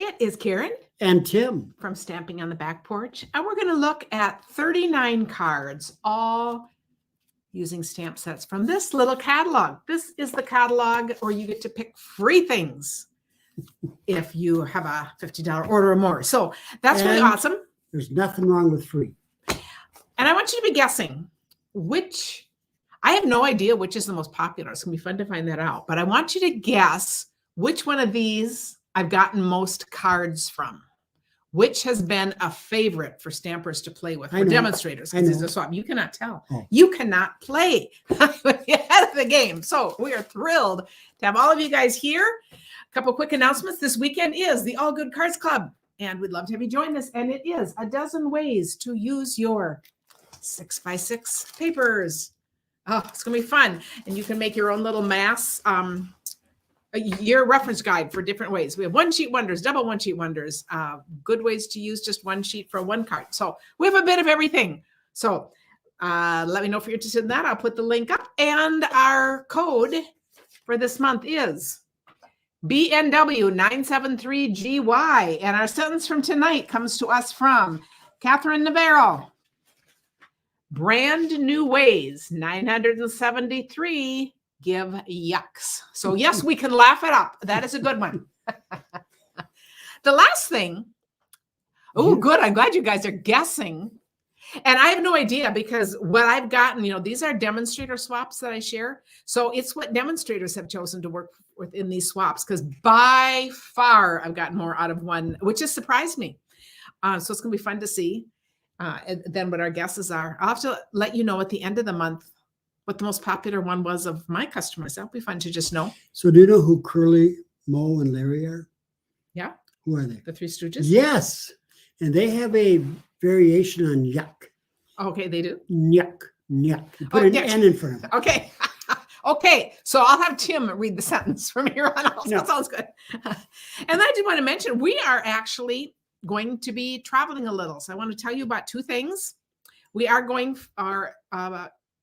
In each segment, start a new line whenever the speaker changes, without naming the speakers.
It is Karen
and Tim
from Stamping on the Back Porch, and we're going to look at 39 cards, all using stamp sets from this little catalog. This is the catalog where you get to pick free things if you have a $50 order or more. So that's really awesome.
There's nothing wrong with free.
And I want you to be guessing which, I have no idea which is the most popular. It's going to be fun to find that out. But I want you to guess which one of these I've gotten most cards from. Which has been a favorite for stampers to play with, or demonstrators, because it's a swap. You cannot tell. Oh. You cannot play ahead of the game. So we are thrilled to have all of you guys here. A couple quick announcements. This weekend is the All Good Cards Club, and we'd love to have you join us. And it is a dozen ways to use your 6x6 papers. Oh, it's going to be fun. And you can make your own little mass your reference guide for different ways. We have one sheet wonders, double one sheet wonders, good ways to use just one sheet for one card. So we have a bit of everything. So let me know if you're interested in that. I'll put the link up. And our code for this month is BNW973GY. And our sentence from tonight comes to us from Catherine Navarro. Brand new ways, 973. Give yucks. So yes, we can laugh it up. That is a good one. The last thing. Oh, good. I'm glad you guys are guessing. And I have no idea because what I've gotten, these are demonstrator swaps that I share. So it's what demonstrators have chosen to work within these swaps, because by far I've gotten more out of one, which has surprised me. So it's going to be fun to see then what our guesses are. I'll have to let you know at the end of the month what the most popular one was of my customers. That'll be fun to just know.
So do you know who Curly, Moe, and Larry are?
Yeah.
Who are they?
The Three Stooges?
Yes. And they have a variation on yuck.
Okay, they do?
Yuck. Yuck. You put an N in front of it.
Okay. Okay. So I'll have Tim read the sentence from here on out. No. That sounds good. And I did want to mention, we are actually going to be traveling a little. So I want to tell you about two things. We are going,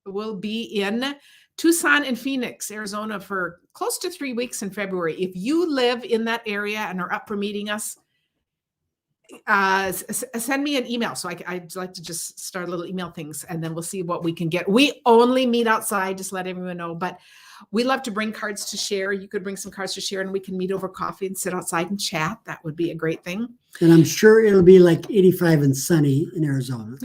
we'll be in Tucson and Phoenix, Arizona for close to 3 weeks in February. If you live in that area and are up for meeting us, send me an email. So I'd like to just start little email things, and then we'll see what we can get. We only meet outside, just let everyone know, but we love to bring cards to share. You could bring some cards to share and we can meet over coffee and sit outside and chat. That would be a great thing.
And I'm sure it'll be like 85 and sunny in Arizona.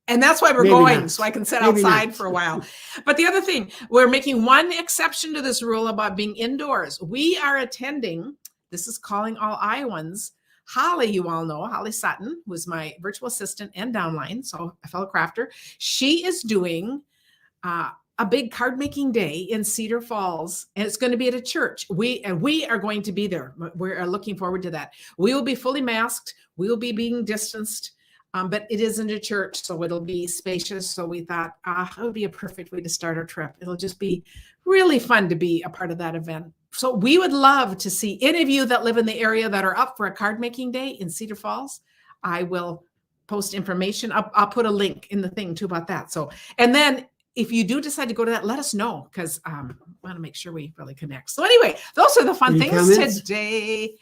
And that's why we're going, so I can sit outside for a while. But the other thing, we're making one exception to this rule about being indoors. We are attending, this is Calling All Iowans. Holly, you all know, Holly Sutton, who is my virtual assistant and downline, so a fellow crafter. She is doing a big card making day in Cedar Falls, and it's going to be at a church. We are going to be there. We're looking forward to that. We will be fully masked. We will be being distanced. But it isn't a church, so it'll be spacious. So we thought, it would be a perfect way to start our trip. It'll just be really fun to be a part of that event. So we would love to see any of you that live in the area that are up for a card making day in Cedar Falls. I will post information. I'll put a link in the thing too about that. So, and then if you do decide to go to that, let us know, because I want to make sure we really connect. So anyway, those are the fun things today.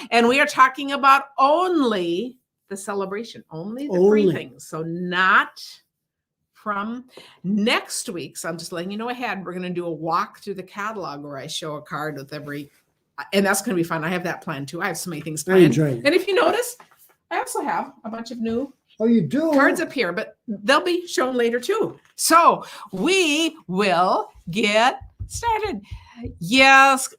And we are talking about only the celebration, only the free things. So not from next week. So I'm just letting you know ahead. We're going to do a walk through the catalog where I show a card with every, and that's going to be fun. I have that planned too. I have so many things planned.
I enjoy it.
And if you notice, I also have a bunch of new
you do
cards up here, but they'll be shown later too. So we will get started. Yes,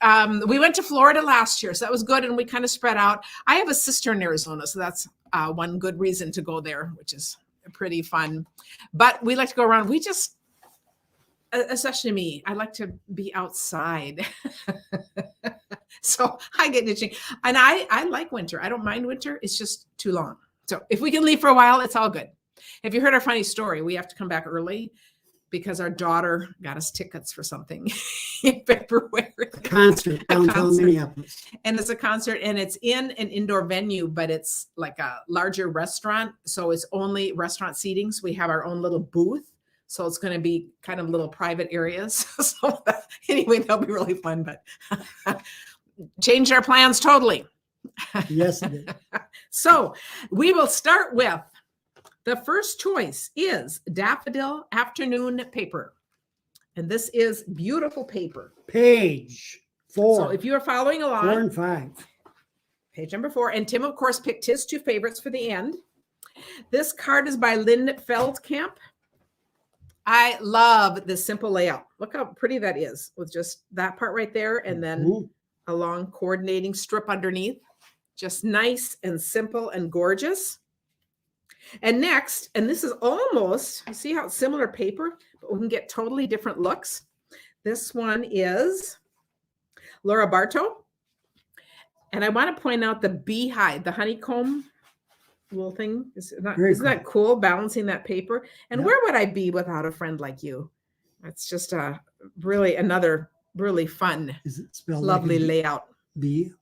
we went to Florida last year, so that was good, and we kind of spread out. I have a sister in Arizona, so that's one good reason to go there, which is pretty fun. But we like to go around. We just, especially me, I like to be outside. So I get itching. And I like winter. I don't mind winter. It's just too long. So if we can leave for a while, it's all good. If you heard our funny story, we have to come back early because our daughter got us tickets for something in February.
A concert downtown Minneapolis.
And it's a concert, and it's in an indoor venue, but it's like a larger restaurant. So it's only restaurant seating. So we have our own little booth. So it's going to be kind of little private areas. So anyway, that'll be really fun, but changed our plans totally.
Yes, it did.
So we will start with the first choice is Daffodil Afternoon Paper. And this is beautiful paper.
Page 4.
So if you are following along,
4 and 5.
page number 4. And Tim, of course, picked his 2 favorites for the end. This card is by Lynn Feldkamp. I love this simple layout. Look how pretty that is with just that part right there and then a long coordinating strip underneath. Just nice and simple and gorgeous. And next, and this is almost, you see how it's similar paper, but we can get totally different looks. This one is Laura Bartow. And I want to point out the beehive, the honeycomb little thing. Isn't that cool, balancing that paper? And where would I be without a friend like you? That's just another really fun,
is it spelled
lovely
like
layout.
B?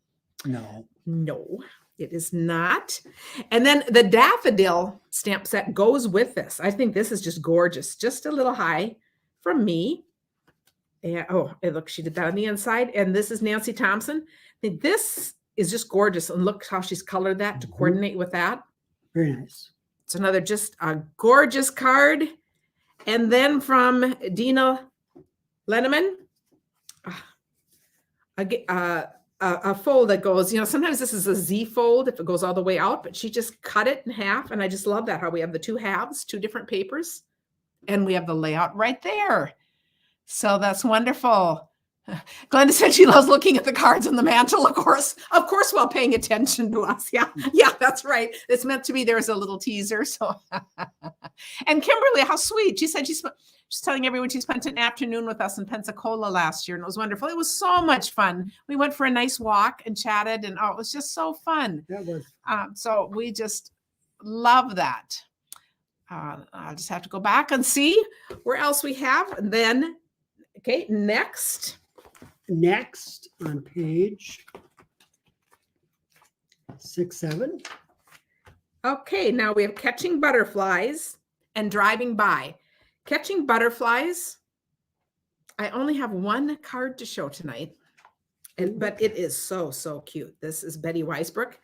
No.
No, it is not. And then the Daffodil stamp set goes with this. I think this is just gorgeous. Just a little high from me. And look, she did that on the inside. And this is Nancy Thompson. I think this is just gorgeous. And look how she's colored that to coordinate with that.
Very nice.
It's another just a gorgeous card. And then from Dina Lenneman, a fold that goes, sometimes this is a Z fold if it goes all the way out, but she just cut it in half. And I just love that, how we have the 2 halves, 2 different papers, and we have the layout right there. So that's wonderful. Glenda said she loves looking at the cards on the mantle, of course, while paying attention to us. Yeah, that's right. It's meant to be there as a little teaser. So, and Kimberly, how sweet. She said she's telling everyone she spent an afternoon with us in Pensacola last year, and it was wonderful. It was so much fun. We went for a nice walk and chatted, and it was just so fun.
That was.
So we just love that. I'll just have to go back and see where else we have. And then, okay, next on page 6, 7. Okay, now we have Catching Butterflies and Driving By. Catching Butterflies, I only have 1 card to show tonight, but it is so cute. This is Betty Weisbrook.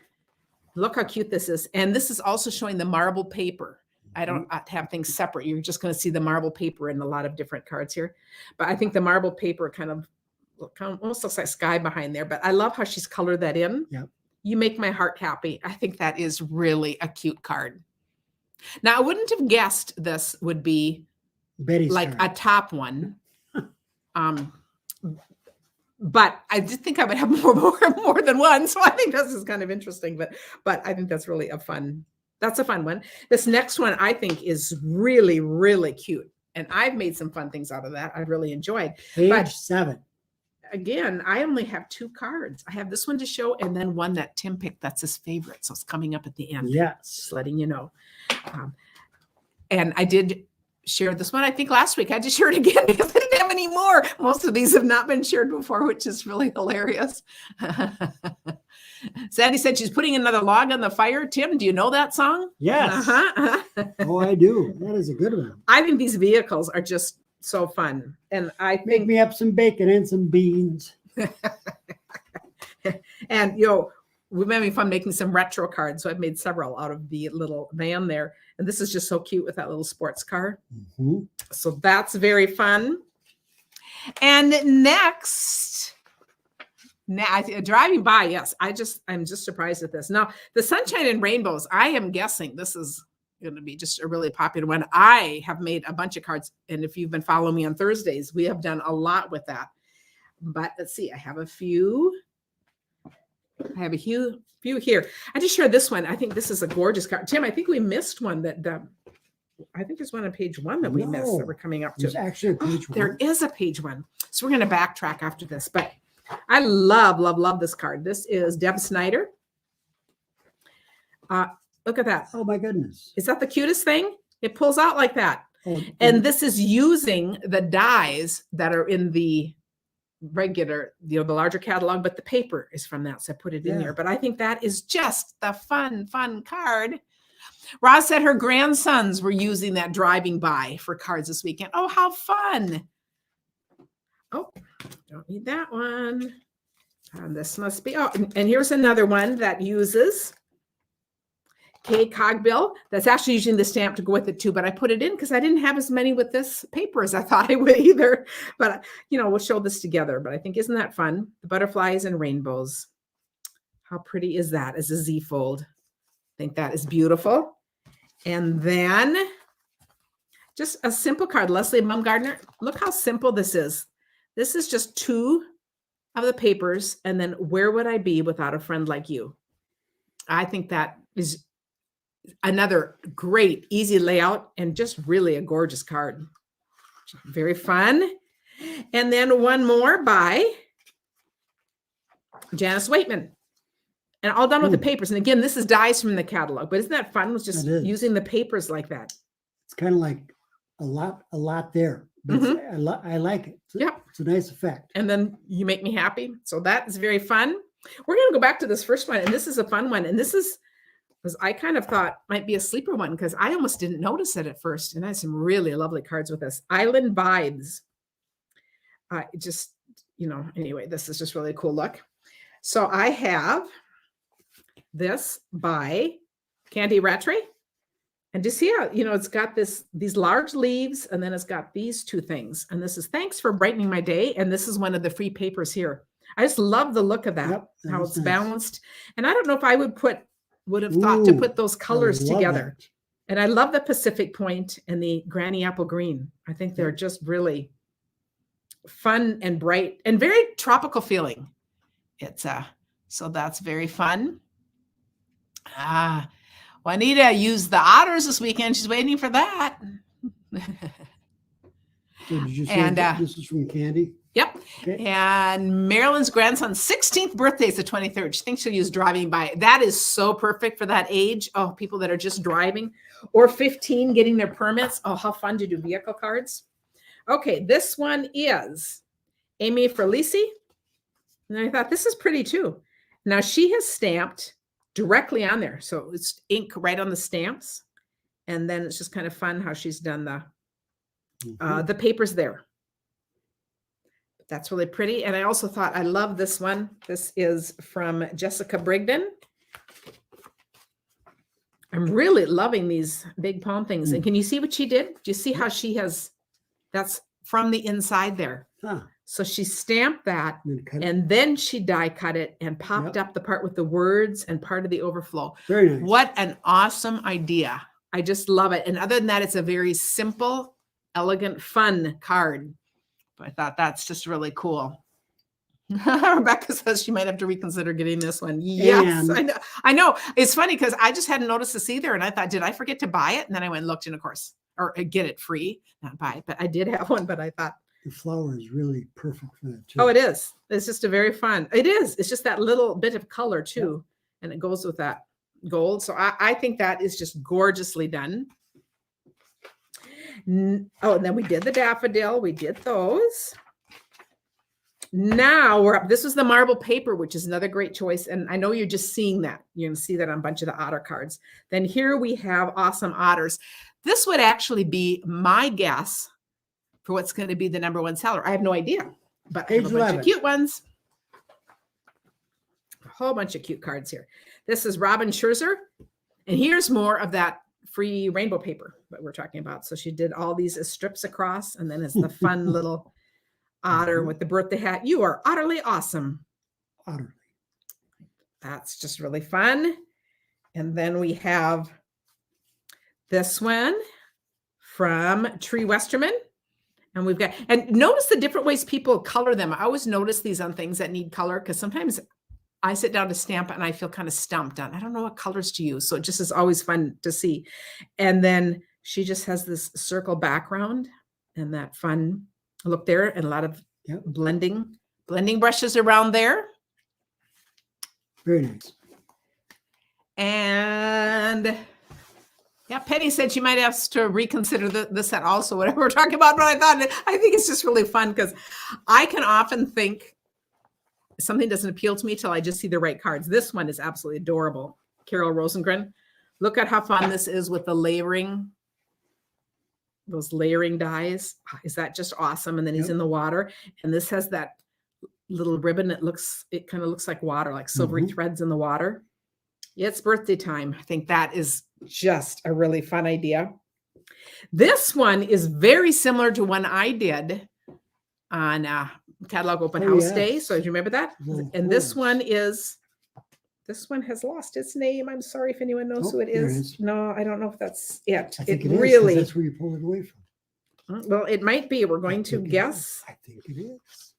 Look how cute this is. And this is also showing the marble paper. I don't have things separate. You're just going to see the marble paper in a lot of different cards here. But I think the marble paper kind of almost looks like sky behind there. But I love how she's colored that in.
Yep.
You make my heart happy. I think that is really a cute card. Now, I wouldn't have guessed this would be
Betty's
like
card.
a top one. But I did think I would have more than one. So I think this is kind of interesting. But I think that's really a fun one. This next one I think is really, really cute. And I've made some fun things out of that. I really enjoyed.
Page 7.
Again, I only have 2 cards. I have this one to show and then one that Tim picked. That's his favorite. So it's coming up at the end.
Yes.
Just letting you know. And I did share this one, I think, last week. I had to share it again because I didn't have any more. Most of these have not been shared before, which is really hilarious. Sandy said she's putting another log on the fire. Tim, do you know that song?
Yes. Oh, I do. That is a good one.
I think these vehicles are just so fun. And I think
Make me up some bacon and some beans.
And, we've been having fun making some retro cards. So I've made several out of the little van there. And this is just so cute with that little sports car.
Mm-hmm.
So that's very fun. And next, Driving By, yes. I'm just surprised at this. Now, the Sunshine and Rainbows, I am guessing this is going to be just a really popular one. I have made a bunch of cards. And if you've been following me on Thursdays, we have done a lot with that. But let's see, I have a few here. I just shared this one. I think this is a gorgeous card. Tim, I think we missed one that I think there's one on page 1 that we missed that we're coming up to.
There's actually a page 1.
There is a page 1. So we're going to backtrack after this. But I love this card. This is Deb Snyder. Look at that.
Oh, my goodness.
Is that the cutest thing? It pulls out like that.
Oh,
and this is using the dies that are in the regular, the larger catalog, but the paper is from that. So I put it in here. But I think that is just the fun card. Roz said her grandsons were using that Driving By for cards this weekend. Oh, how fun. Oh, don't need that one. This must be, oh, and here's another one that uses K Cogbill. That's actually using the stamp to go with it too, but I put it in because I didn't have as many with this paper as I thought I would either. But, we'll show this together. But I think, isn't that fun? The butterflies and rainbows. How pretty is that as a Z fold? I think that is beautiful. And then just a simple card, Leslie Mumgardner. Look how simple this is. This is just 2 of the papers, and then where would I be without a friend like you? I think that is another great, easy layout and just really a gorgeous card. Very fun. And then one more by Janice Waitman. And all done with the papers. And again, this is dies from the catalog, but isn't that fun with just using the papers like that?
It's kind of like a lot there. But I like it. It's a nice effect.
And then you make me happy. So that is very fun. We're going to go back to this first one. And this is a fun one. And this is, because I kind of thought might be a sleeper one because I almost didn't notice it at first. And I had some really lovely cards with this. Island Vibes. Anyway, this is just really a cool look. So I have this by Candy Rattray. And do you see how, it's got these large leaves, and then it's got these 2 things. And this is thanks for brightening my day. And this is one of the free papers here. I just love the look of that, how it's nice. Balanced. And I don't know if I would have thought to put those colors together. That. And I love the Pacific Point and the Granny Apple Green. I think they're just really fun and bright and very tropical feeling. So that's very fun. Juanita used the otters this weekend. She's waiting for that.
So did you say this is from Candy?
Yep. Okay. And Marilyn's grandson's 16th birthday is the 23rd. She thinks she'll use driving by. That is so perfect for that age. Oh, people that are just driving, or 15 getting their permits. Oh, how fun to do vehicle cards. Okay, this one is Amy Ferlisi. And I thought this is pretty too. Now she has stamped directly on there. So it's ink right on the stamps. And then it's just kind of fun how she's done the papers there. That's really pretty. And I also thought, I love this one. This is from Jessica Brigden. I'm really loving these big palm things. And can you see what she did? Do you see how she has, that's from the inside there. Huh. So she stamped that and then she die cut it and popped up the part with the words and part of the overflow.
Very nice.
What an awesome idea. I just love it. And other than that, it's a very simple, elegant, fun card. But I thought that's just really cool. Rebecca says she might have to reconsider getting this one. Yes, I know. It's funny because I just hadn't noticed this either. And I thought, did I forget to buy it? And then I went and looked, and of course, or get it free, not buy it. But I did have one, but I thought,
the flower is really perfect for that too.
Oh, it is. It's just a very fun. It is. It's just that little bit of color too. And it goes with that gold. So I think that is just gorgeously done. Oh, and then we did the daffodil. We did those. Now we're up. This was the marble paper, which is another great choice. And I know you're just seeing that. You're going to see that on a bunch of the otter cards. Then here we have awesome otters. This would actually be my guess for what's going to be the #1 seller. I have no idea, but I have a bunch of cute ones. A whole bunch of cute cards here. This is Robin Scherzer. And here's more of that free rainbow paper that we're talking about. So she did all these as strips across, and then it's the fun little otter with the birthday hat. You are utterly awesome.
Utterly.
That's just really fun. And then we have this one from Tree Westerman. And we've got, and notice the different ways people color them. I always notice these on things that need color because sometimes I sit down to stamp and I feel kind of stumped on, I don't know what colors to use. So it just is always fun to see. And then she just has this circle background and that fun look there, and a lot of blending brushes around there.
Very nice.
And yeah, Penny said she might have to reconsider the set also, whatever we're talking about. But I think it's just really fun because I can often think something doesn't appeal to me till I just see the right cards. This one is absolutely adorable. Carol Rosengren. Look at how fun this is with the layering, those layering dies. Is that just awesome? And then he's in the water. And this has that little ribbon. It kind of looks like water, like silvery threads in the water. It's birthday time. I think that is just a really fun idea. This one is very similar to one I did on Catalog Open House Day. So do you remember that? And this one has lost its name. I'm sorry if anyone knows who it is. No, I don't know if that's it.
I think
it
is,
really.
That's where you pull it away from.
Well, it might be. We're going to guess.
I think it is.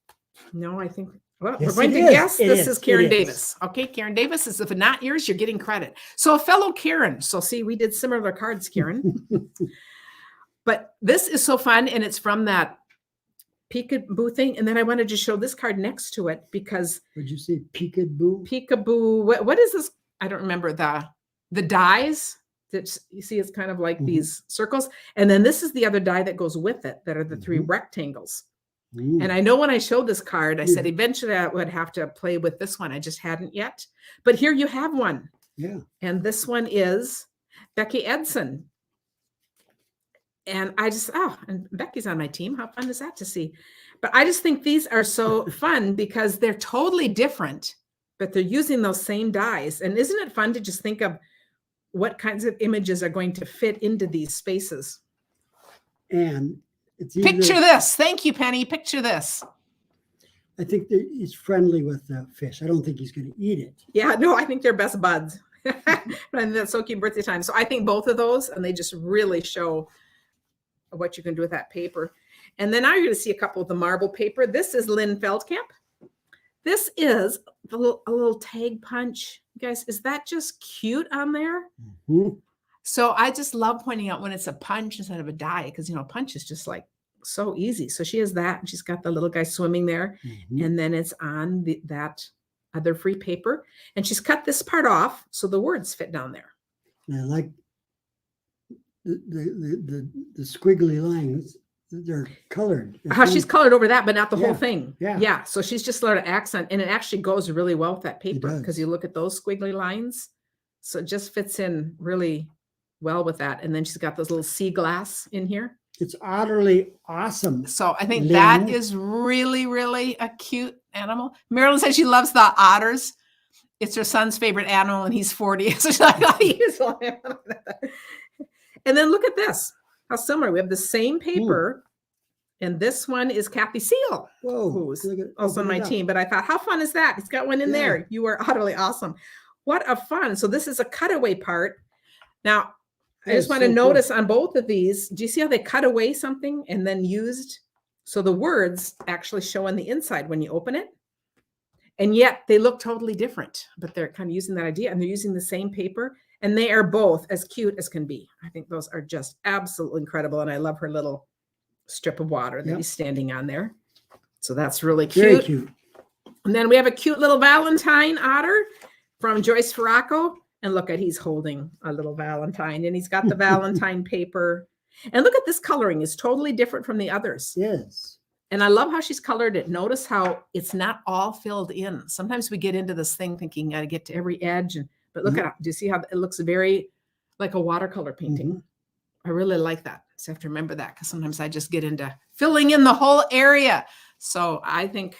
No, I think. Well,
Yes,
we're going to guess. This is Karen
It
Davis. Okay, Karen Davis is, if not yours, you're getting credit. So a fellow Karen. So see, we did similar cards, Karen. But this is so fun, and it's from that peekaboo thing. And then I wanted to show this card next to it because.
Would you say peekaboo?
Peekaboo. What is this? I don't remember the dies that you see. It's kind of like these circles, and then this is the other die that goes with it. That are the three rectangles. And I know when I showed this card, I said eventually I would have to play with this one. I just hadn't yet. But here you have one.
Yeah.
And this one is Becky Edson. And I just, and Becky's on my team. How fun is that to see? But I just think these are so fun because they're totally different, but they're using those same dies. And isn't it fun to just think of what kinds of images are going to fit into these spaces?
And
picture this. Thank you, Penny. Picture this.
I think that he's friendly with the fish. I don't think he's going to eat it.
Yeah, no, I think they're best buds. And that's so cute, birthday time. So I think both of those, and they just really show what you can do with that paper. And then now you're going to see a couple of the marble paper. This is Lynn Feldkamp. This is a little tag punch. You guys, is that just cute on there? So I just love pointing out when it's a punch instead of a die, because, a punch is just like so easy. So she has that, and she's got the little guy swimming there. And then it's on that other free paper. And she's cut this part off so the words fit down there.
And I like the squiggly lines. They're colored.
How she's colored over that, but not the whole thing.
Yeah.
So she's just sort of accent, and it actually goes really well with that paper because you look at those squiggly lines. So it just fits in really well with that. And then she's got those little sea glass in here.
It's utterly awesome.
So I think that is really, really a cute animal. Marilyn says she loves the otters. It's her son's favorite animal, and he's 40. So she's like, and then look at this. How similar. We have the same paper. And this one is Kathy Seal, who's also on my team. But I thought, how fun is that? He's got one in there. You are utterly awesome. What a fun. So this is a cutaway part. Now, I just want to notice on both of these, do you see how they cut away something and then used? So the words actually show on the inside when you open it. And yet they look totally different, but they're kind of using that idea, and they're using the same paper, and they are both as cute as can be. I think those are just absolutely incredible. And I love her little strip of water that he's standing on there. So that's really cute.
Very cute.
And then we have a cute little Valentine otter from Joyce Farraco. And look at, he's holding a little Valentine, and he's got the Valentine paper. And look at this coloring is totally different from the others.
Yes.
And I love how she's colored it. Notice how it's not all filled in. Sometimes we get into this thing thinking, got to get to every edge. But look at it. Do you see how it looks very like a watercolor painting? I really like that. So I have to remember that, because sometimes I just get into filling in the whole area. So I think,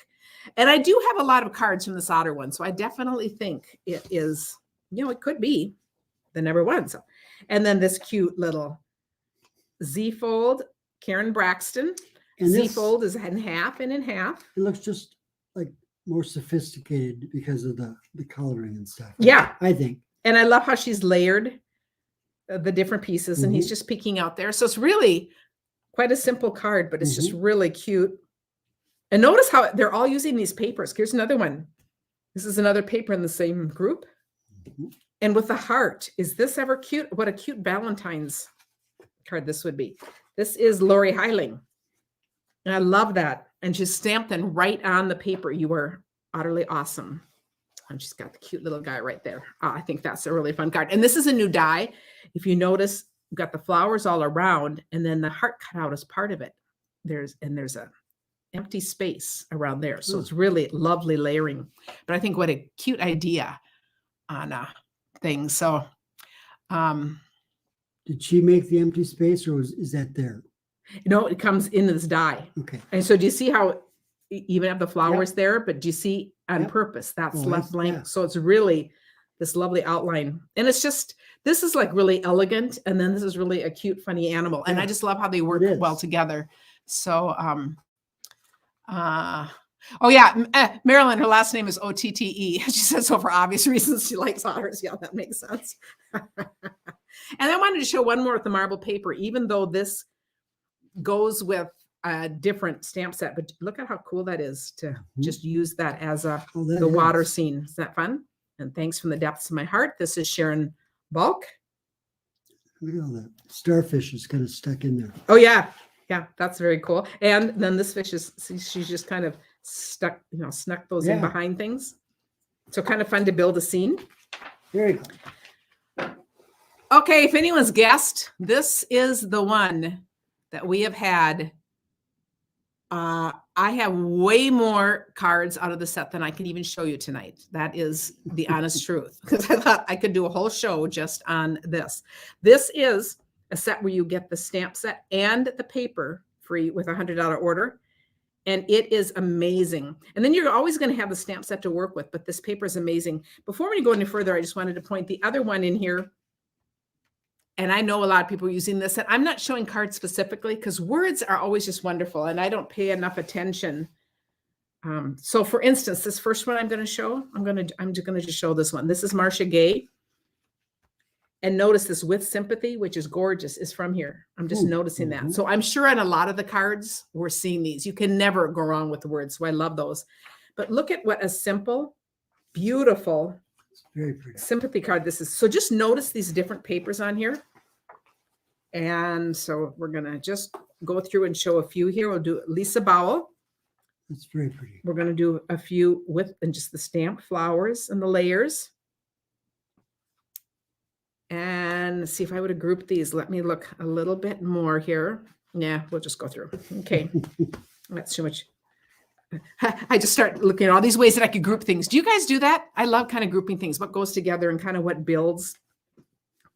and I do have a lot of cards from this otter one. So I definitely think it is, it could be the number one. So, and then this cute little Z-fold, Karen Braxton. And Z-fold is in half and in half.
It looks just like more sophisticated because of the coloring and stuff.
Yeah.
I think.
And I love how she's layered the different pieces, and he's just peeking out there. So it's really quite a simple card, but it's just really cute. And notice how they're all using these papers. Here's another one. This is another paper in the same group. And with the heart. Is this ever cute? What a cute Valentine's card this would be. This is Lori Heiling. And I love that. And she's stamped and right on the paper. You are utterly awesome. And she's got the cute little guy right there. I think that's a really fun card. And this is a new die. If you notice, we've got the flowers all around, and then the heart cut out as part of it. There's a empty space around there. So it's really lovely layering. But I think what a cute idea on things. So
did she make the empty space, or is that there?
No, it comes in this die.
Okay.
And so do you see how even have the flowers there, but do you see on purpose that's left blank? So it's really this lovely outline. And it's just, this is like really elegant. And then this is really a cute, funny animal. And I just love how they work well together. So, oh yeah, Marilyn, her last name is Otte. She says so for obvious reasons she likes otters. Yeah, that makes sense. And I wanted to show one more with the marble paper, even though this goes with a different stamp set. But look at how cool that is to just use that as the water scene. Is that fun? And thanks from the depths of my heart. This is Sharon Bulk.
Look at all that starfish is kind of stuck in there.
Oh yeah. Yeah, that's very cool. And then this fish is, she's just kind of stuck, snuck those in behind things. So kind of fun to build a scene.
Very cool.
Okay, if anyone's guessed, this is the one that we have had. I have way more cards out of the set than I can even show you tonight. That is the honest truth, because I thought I could do a whole show just on this. This is a set where you get the stamp set and the paper free with a $100 order. And it is amazing. And then you're always going to have the stamp set to work with, but this paper is amazing. Before we go any further, I just wanted to point the other one in here. And I know a lot of people are using this, and I'm not showing cards specifically because words are always just wonderful and I don't pay enough attention. So for instance, this first one I'm going to show, I'm just going to just show this one. This is Marcia Gay. And notice this with sympathy, which is gorgeous, is from here. I'm just noticing that. So I'm sure on a lot of the cards, we're seeing these. You can never go wrong with the words. So I love those. But look at what a simple, beautiful,
very pretty
sympathy card this is. So just notice these different papers on here. And so we're going to just go through and show a few here. We'll do Lisa Bowell.
That's very pretty.
We're going to do a few with and just the stamped flowers and the layers. And see if I would have grouped these. Let me look a little bit more here. Yeah, we'll just go through. Okay. That's too much. I just start looking at all these ways that I could group things. Do you guys do that? I love kind of grouping things, what goes together and kind of what builds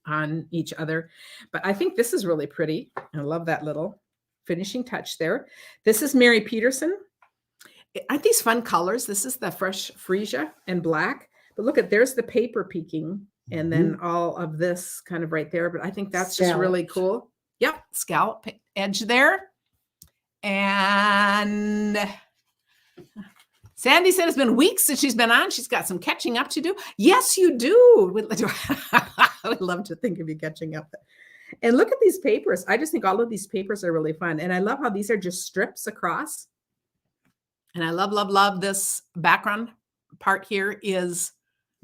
on each other. But I think this is really pretty. I love that little finishing touch there. This is Mary Peterson. Aren't these fun colors? This is the fresh freesia and black. But look at, there's the paper peeking. And then all of this kind of right there. But I think that's just really cool. Yep. Scallop edge there. And Sandy said it's been weeks since she's been on. She's got some catching up to do. Yes, you do. I would love to think of you catching up. And look at these papers. I just think all of these papers are really fun. And I love how these are just strips across. And I love, love, love this background part here is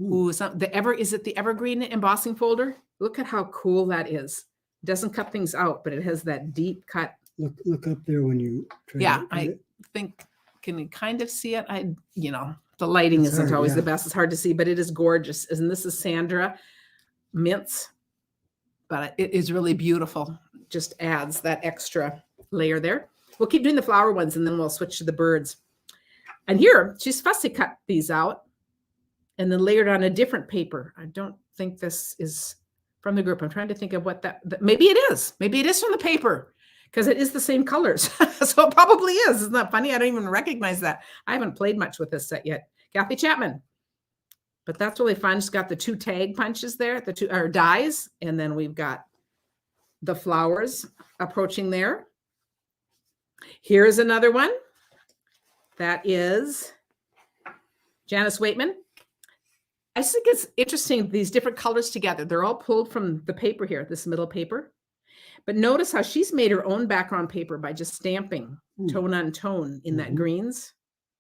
is it the evergreen embossing folder? Look at how cool that is. It doesn't cut things out, but it has that deep cut.
Look up there when you try
I think, can you kind of see it? The lighting isn't always the best. It's hard to see, but it is gorgeous. And this is Sandra Mintz, but it is really beautiful. Just adds that extra layer there. We'll keep doing the flower ones and then we'll switch to the birds. And here, she's fussy cut these out and then layered on a different paper. I don't think this is from the group. I'm trying to think of what that maybe it is. Maybe it is from the paper because it is the same colors. So it probably is. Isn't that funny? I don't even recognize that. I haven't played much with this set yet. Kathy Chapman. But that's really fun. She's got the two tag punches there, the two dies. And then we've got the flowers approaching there. Here's another one. That is Janice Waitman. I just think it's interesting, these different colors together. They're all pulled from the paper here, this middle paper. But notice how she's made her own background paper by just stamping tone on tone in that greens.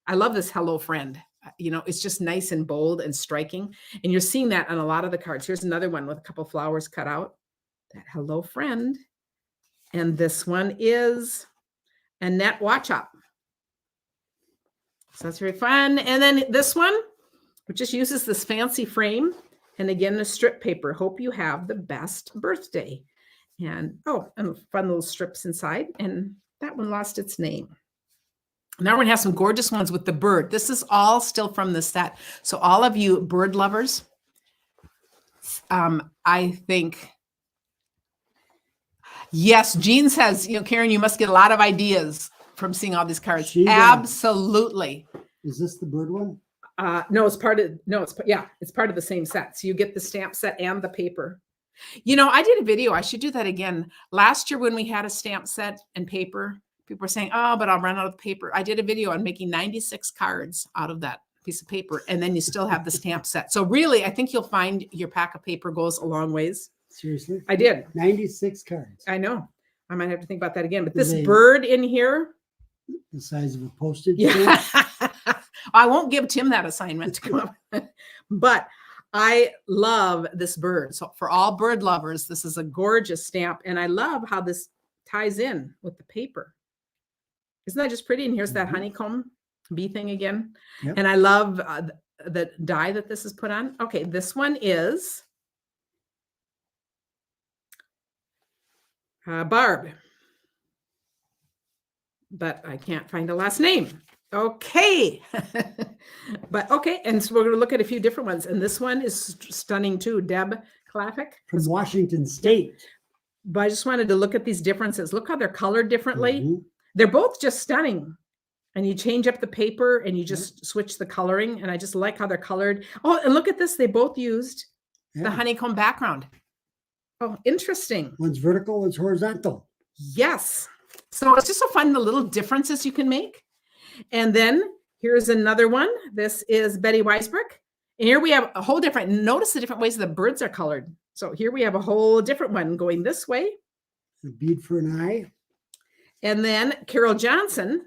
I love this Hello Friend. It's just nice and bold and striking. And you're seeing that on a lot of the cards. Here's another one with a couple flowers cut out. That Hello Friend. And this one is Annette Watchop. So that's very fun. And then this one, which just uses this fancy frame. And again, the strip paper. Hope you have the best birthday. And fun little strips inside. And that one lost its name. Now we're going to have some gorgeous ones with the bird. This is all still from the set. So all of you bird lovers, I think, yes, Jean says, Karen, you must get a lot of ideas from seeing all these cards.
She does.
Absolutely.
Is this the bird one?
No, it's part of it's part of the same set. So you get the stamp set and the paper. You know, I did a video. I should do that again. Last year when we had a stamp set and paper, people were saying, "Oh, but I'll run out of paper." I did a video on making 96 cards out of that piece of paper, and then you still have the stamp set. So really, I think you'll find your pack of paper goes a long ways.
Seriously?
I did.
96 cards.
I know. I might have to think about that again. But this bird in here,
the size of a postage
yeah.
stamp.
I won't give Tim that assignment to come up. But I love this bird. So for all bird lovers, this is a gorgeous stamp. And I love how this ties in with the paper. Isn't that just pretty? And here's that honeycomb bee thing again. Yep. And I love the die that this is put on. Okay, this one is Barb. But I can't find a last name. Okay. But okay. And so we're going to look at a few different ones. And this one is stunning too. Deb Klafik.
From Washington State.
But I just wanted to look at these differences. Look how they're colored differently. Mm-hmm. They're both just stunning. And you change up the paper and you just switch the coloring. And I just like how they're colored. Oh, and look at this. They both used the honeycomb background. Oh, interesting.
One's vertical, one's horizontal.
Yes. So it's just so fun, the little differences you can make. And then here's another one. This is Betty Weisbrook. And here we have a whole different, notice the different ways the birds are colored. So here we have a whole different one going this way.
A bead for an eye.
And then Carol Johnson,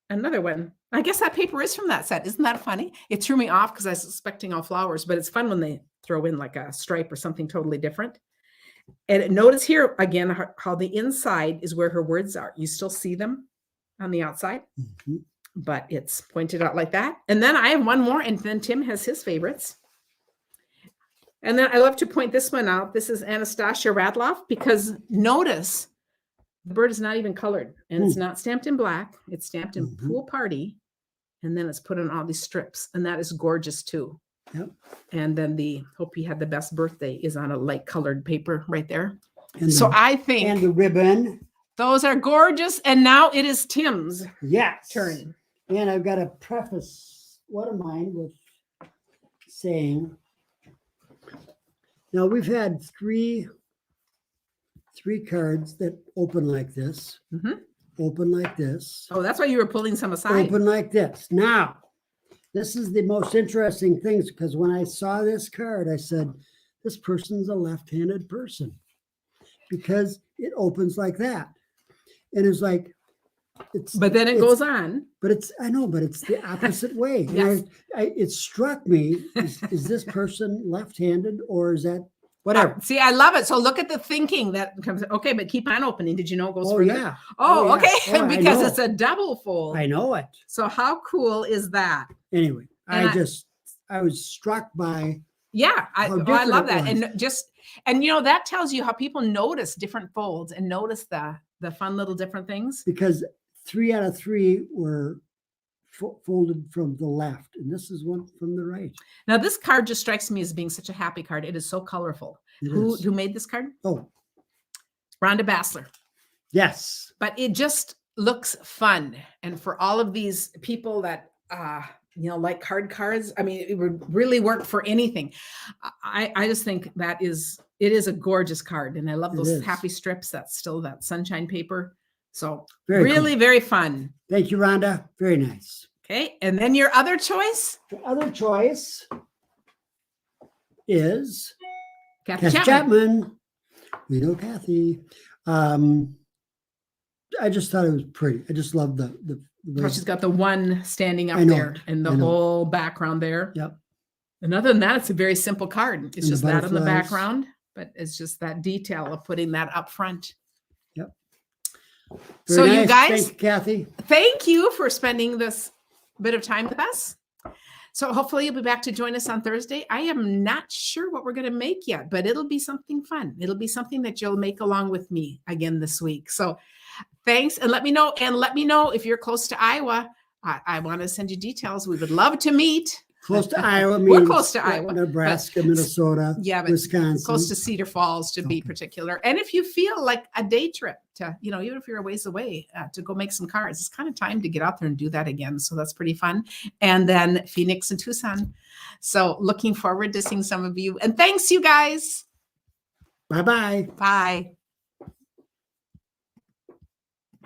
another one. I guess that paper is from that set. Isn't that funny? It threw me off because I was expecting all flowers, but it's fun when they throw in like a stripe or something totally different. And notice here again how the inside is where her words are. You still see them on the outside, but it's pointed out like that. And then I have one more, and then Tim has his favorites. And then I love to point this one out. This is Anastasia Radloff, because notice the bird is not even colored, and it's not stamped in black. It's stamped in Pool Party, and then it's put on all these strips, and that is gorgeous too.
Yep.
And then the Hope You Had the Best Birthday is on a light colored paper right there. And so I think
and the ribbon.
Those are gorgeous. And now it is Tim's turn.
And I've got to preface one of mine with saying, now we've had three cards that open like this, open like this.
Oh, that's why you were pulling some aside.
Open like this. Now, this is the most interesting things, because when I saw this card, I said, this person's a left-handed person, because it opens like that. And it's like,
but then it goes on.
But I know, but it's the opposite way.
Yes.
And it struck me, is this person left-handed, or is that whatever?
See, I love it. So look at the thinking that comes. Okay, but keep on opening. Did you know it goes
further? Yeah.
Oh, okay.
Oh,
because it's a double fold.
I know it.
So how cool is that?
Anyway, I was struck by.
Yeah, I love that. And you know, that tells you how people notice different folds and notice the fun little different things.
Because 3 out of 3 were folded from the left, and this is one from the right.
Now, this card just strikes me as being such a happy card. It is so colorful. Who made this card?
Oh,
Rhonda Bassler.
Yes.
But it just looks fun. And for all of these people that like cards, I mean, it would really work for anything. I just think it is a gorgeous card. And I love those happy strips. That's still that sunshine paper. So very fun.
Thank you, Rhonda. Very nice.
Okay. And then your other choice?
The other choice is
Kathy
Chapman. We know Kathy. I just thought it was pretty. I just love the
how she's got the one standing up there and the whole background there.
Yep.
And other than that, it's a very simple card. It's just that in the background, but it's just that detail of putting that up front.
Yep.
So
nice.
You guys,
thank you, Kathy.
Thank you for spending this bit of time with us. So hopefully you'll be back to join us on Thursday. I am not sure what we're going to make yet, but it'll be something fun. It'll be something that you'll make along with me again this week. So thanks. And let me know if you're close to Iowa. I want to send you details. We would love to meet.
Close to Iowa means
We're close to Iowa,
Nebraska, Minnesota,
yeah, but
Wisconsin.
close to Cedar Falls to be particular. And if you feel like a day trip to, even if you're a ways away to go make some cards, it's kind of time to get out there and do that again. So that's pretty fun. And then Phoenix and Tucson. So looking forward to seeing some of you. And thanks, you guys.
Bye-bye.
Bye.